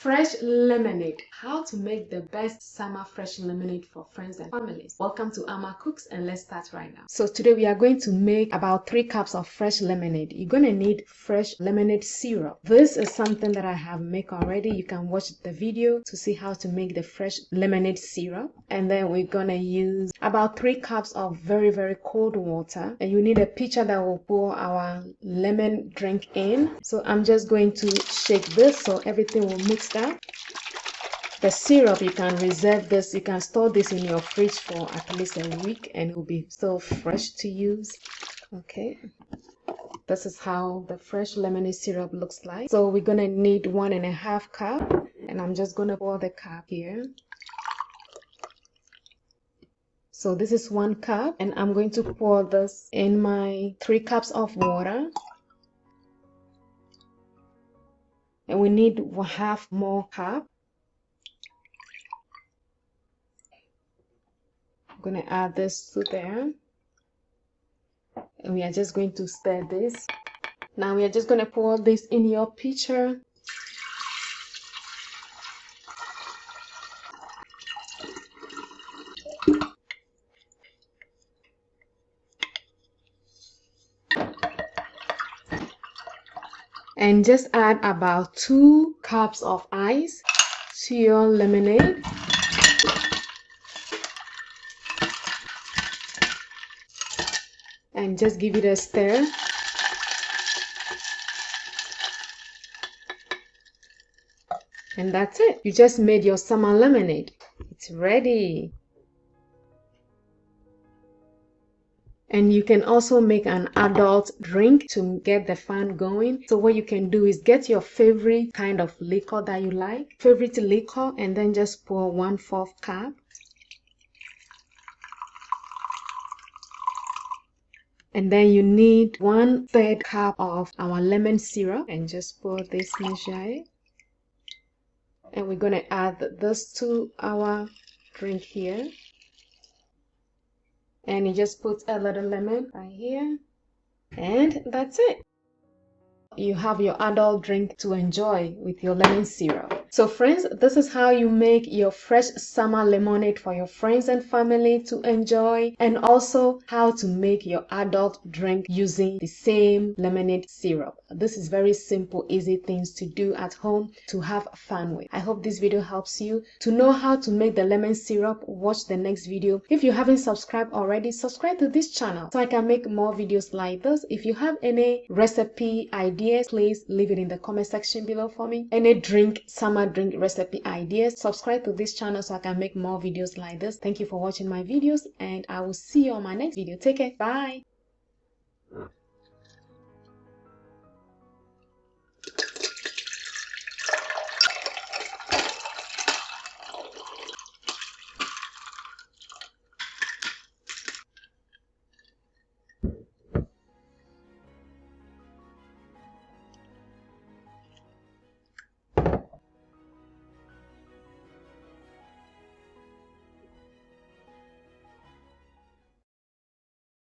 Fresh lemonade. How to make the best summer fresh lemonade for friends and families. Welcome to Ama Cooks, and let's start right now. So today we are going to make about 3 cups of fresh lemonade. You're going to need fresh lemonade syrup. This is something that I have made already. You can watch the video to see how to make the fresh lemonade syrup. And then we're going to use about 3 cups of very cold water. And you need a pitcher that will pour our lemon drink in. So I'm just going to shake this so everything will mix up. The syrup, you can reserve this, you can store this in your fridge for at least a week and it will be still fresh to use. Okay, this is how the fresh lemonade syrup looks like. So we're gonna need 1.5 cup, and I'm just gonna pour the cup here. So this is 1 cup, and I'm going to pour this in my 3 cups of water. And we need half more cup. I'm going to add this to there. And we are just going to stir this. Now we are just going to pour this in your pitcher. And just add about 2 cups of ice to your lemonade. And just give it a stir. And that's it. You just made your summer lemonade. It's ready. And you can also make an adult drink to get the fun going. So what you can do is get your favorite kind of liquor that you like, favorite liquor, and then just pour 1/4 cup. And then you need 1/3 cup of our lemon syrup, and just pour this measure. And we're going to add this to our drink here. And you just put a little lemon right here. And that's it. You have your adult drink to enjoy with your lemon syrup. So friends, this is how you make your fresh summer lemonade for your friends and family to enjoy, and also how to make your adult drink using the same lemonade syrup. This is very simple, easy things to do at home to have fun with. I hope this video helps you. To know how to make the lemon syrup, watch the next video. If you haven't subscribed already, subscribe to this channel so I can make more videos like this. If you have any recipe ideas, please leave it in the comment section below for me. Any summer drink recipe ideas, subscribe to this channel so I can make more videos like this. Thank you for watching my videos, and I will see you on my next video. Take care. Bye.